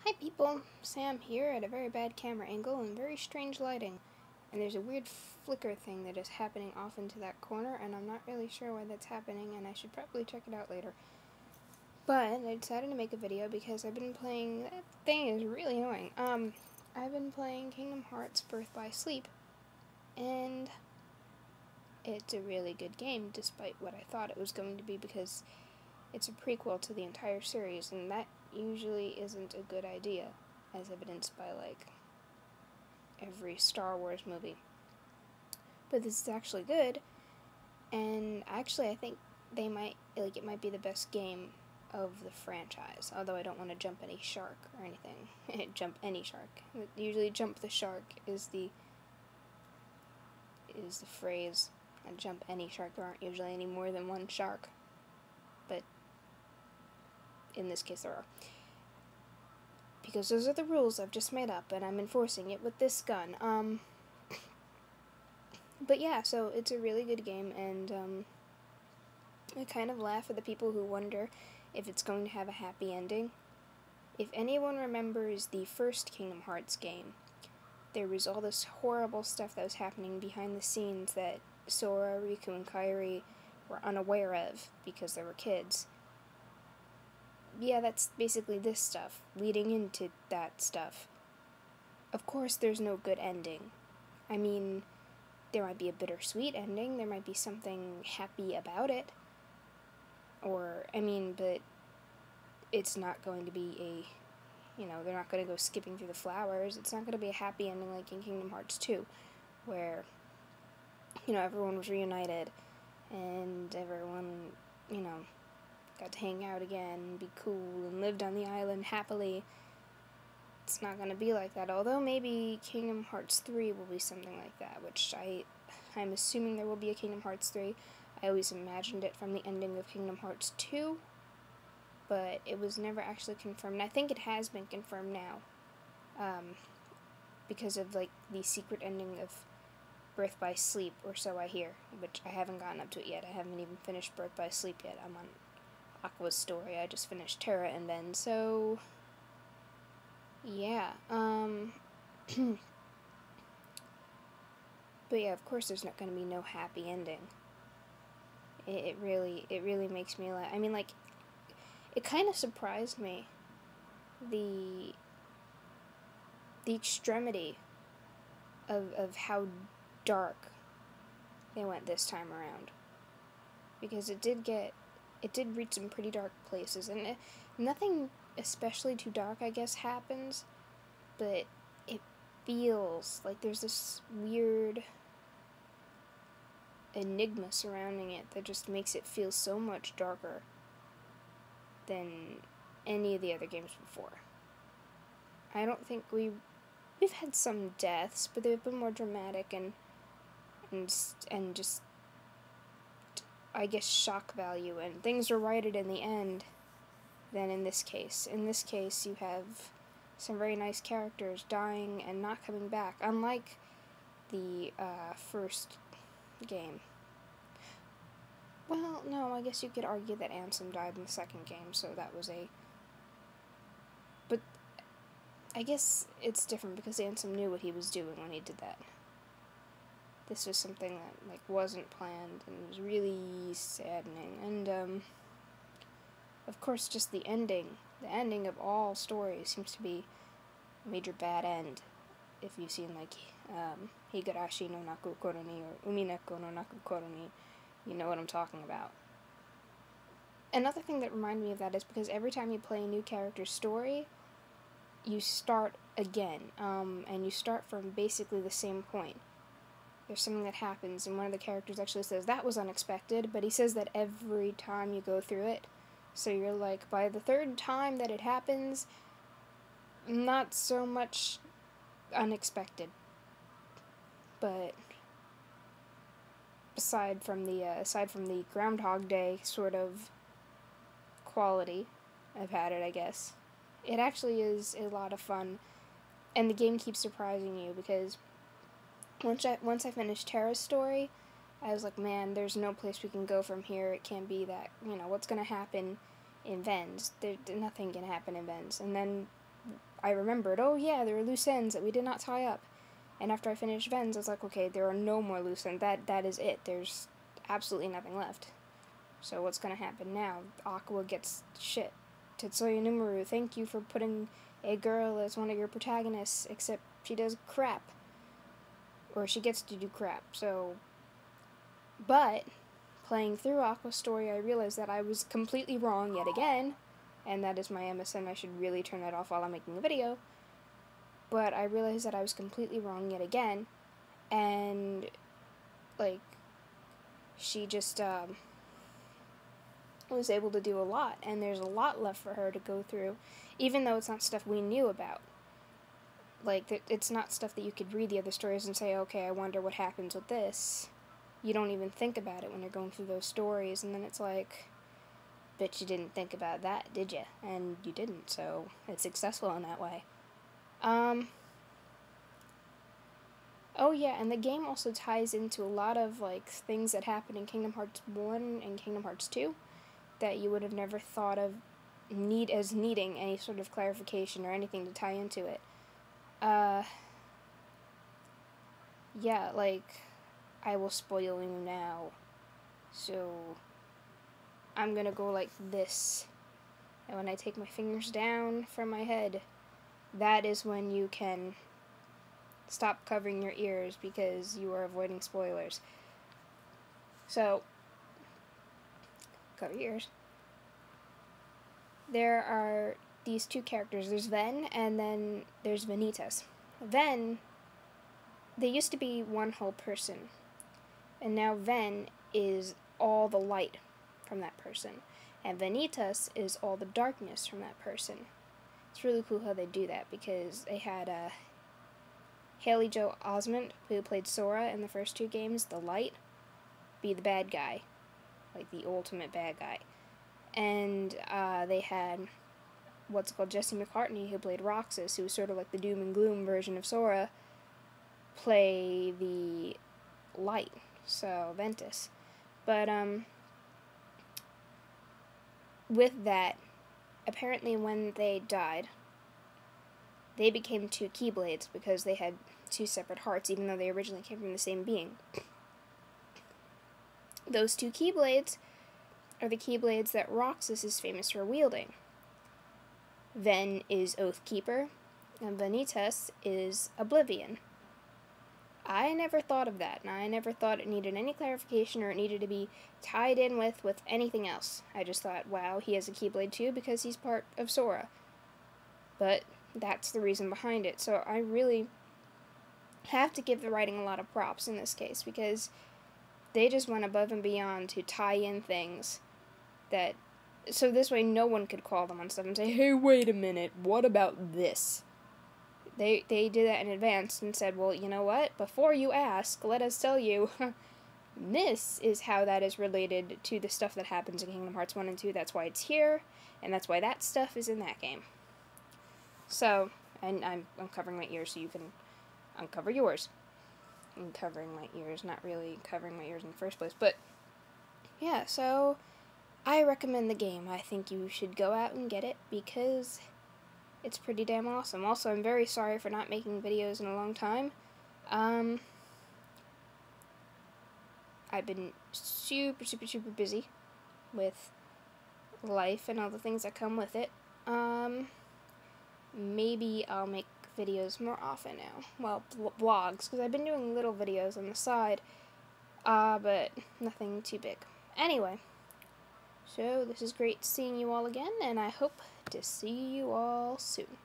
Hi people, Sam here at a very bad camera angle and very strange lighting. And there's a weird flicker thing that is happening off into that corner, and I'm not really sure why that's happening, and I should probably check it out later. But I decided to make a video because I've been playing, that thing is really annoying. I've been playing Kingdom Hearts Birth by Sleep, and it's a really good game despite what I thought it was going to be, because it's a prequel to the entire series, and that usually isn't a good idea, as evidenced by, like, every Star Wars movie. But this is actually good, and actually I think it might be the best game of the franchise, although I don't want to jump any shark or anything. Jump any shark. Usually jump the shark is the phrase. And jump any shark. There aren't usually any more than one shark, but in this case there are. Because those are the rules I've just made up, and I'm enforcing it with this gun. But yeah, so it's a really good game, and I kind of laugh at the people who wonder if it's going to have a happy ending. If anyone remembers the first Kingdom Hearts game, there was all this horrible stuff that was happening behind the scenes that Sora, Riku, and Kairi were unaware of because they were kids. Yeah, that's basically this stuff, leading into that stuff. Of course, there's no good ending. I mean, there might be a bittersweet ending, there might be something happy about it, but it's not going to be they're not going to go skipping through the flowers. It's not going to be a happy ending like in Kingdom Hearts 2, where, everyone was reunited, and everyone, got to hang out again and be cool and lived on the island happily. It's not going to be like that, although maybe Kingdom Hearts 3 will be something like that, which I'm assuming there will be a Kingdom Hearts 3. I always imagined it from the ending of Kingdom Hearts 2, but it was never actually confirmed. And I think it has been confirmed now, because of, the secret ending of Birth by Sleep, or so I hear, which I haven't gotten up to it yet. I haven't even finished Birth by Sleep yet. I'm on Aqua's story. I just finished Terra and then, so yeah, but yeah, of course there's not going to be no happy ending. It really makes me laugh. I mean, it kind of surprised me, the extremity of how dark they went this time around, because it did reach some pretty dark places, and nothing especially too dark, I guess, happens, but it feels like there's this weird enigma surrounding it that just makes it feel so much darker than any of the other games before. I don't think we've had some deaths, but they've been more dramatic and just, I guess, shock value, and things are righted in the end than in this case. In this case, you have some very nice characters dying and not coming back, unlike the first game. Well, no, I guess you could argue that Ansem died in the second game, so that was but I guess it's different because Ansem knew what he was doing when he did that. This was something that, wasn't planned, and it was really saddening, and, of course, just the ending of all stories seems to be a major bad end. If you've seen, Higurashi no Naku Koroni or Umineko no Naku Koroni, you know what I'm talking about. Another thing that reminded me of that is because every time you play a new character's story, you start again, and you start from basically the same point. There's something that happens, and one of the characters actually says, "That was unexpected," but he says that every time you go through it. So you're like, by the third time that it happens, not so much unexpected. But aside from the Groundhog Day sort of quality, I've had it, I guess, it actually is a lot of fun, and the game keeps surprising you, because once I finished Terra's story, I was like, man, there's no place we can go from here. It can't be that, what's going to happen in Vens? Nothing can happen in Vens. And then I remembered, oh yeah, there are loose ends that we did not tie up. And after I finished Vens, I was like, okay, there are no more loose ends. That is it. There's absolutely nothing left. So what's gonna happen now? Aqua gets shit. Tetsuya Numbuh, thank you for putting a girl as one of your protagonists, except she does crap. Or she gets to do crap, so... But, playing through Aqua's story, I realized that I was completely wrong yet again, and that is my MSN. I should really turn that off while I'm making a video. But I realized that I was completely wrong yet again, and, like, she just, was able to do a lot, and there's a lot left for her to go through, even though it's not stuff we knew about. Like, it's not stuff that you could read the other stories and say, okay, I wonder what happens with this. You don't even think about it when you're going through those stories, and then it's like, bet you didn't think about that, did you? And you didn't, so it's successful in that way. Oh yeah, and the game also ties into a lot of, like, things that happen in Kingdom Hearts 1 and Kingdom Hearts 2 that you would have never thought of needing any sort of clarification or anything to tie into it. Yeah, like, I will spoil you now. So, I'm gonna go like this. And when I take my fingers down from my head, that is when you can stop covering your ears because you are avoiding spoilers. So, cover your ears. There are these two characters. There's Ven, and then there's Vanitas. Ven, they used to be one whole person, and now Ven is all the light from that person, and Vanitas is all the darkness from that person. It's really cool how they do that, because they had Haley Joel Osment, who played Sora in the first two games, the light, be the bad guy, like the ultimate bad guy. And they had what's called Jesse McCartney, who played Roxas, who was sort of like the doom and gloom version of Sora, play the light, so Ventus. But with that, apparently when they died, they became two Keyblades because they had two separate hearts, even though they originally came from the same being. Those two Keyblades are the Keyblades that Roxas is famous for wielding. Ven is Oathkeeper, and Vanitas is Oblivion. I never thought of that, and I never thought it needed any clarification or it needed to be tied in with anything else. I just thought, wow, he has a Keyblade too because he's part of Sora. But that's the reason behind it, so I really have to give the writing a lot of props in this case, because they just went above and beyond to tie in things that, so this way no one could call them on stuff and say, hey, wait a minute, what about this? They did that in advance and said, well, you know what, before you ask, let us tell you, this is how that is related to the stuff that happens in Kingdom Hearts 1 and 2, that's why it's here, and that's why that stuff is in that game. So, and I'm covering my ears so you can uncover yours. I'm covering my ears, not really covering my ears in the first place, but yeah, so I recommend the game. I think you should go out and get it because it's pretty damn awesome. Also, I'm very sorry for not making videos in a long time. I've been super busy with life and all the things that come with it. Maybe I'll make videos more often now. Well, vlogs, because I've been doing little videos on the side, but nothing too big. Anyway, so this is great seeing you all again, and I hope to see you all soon.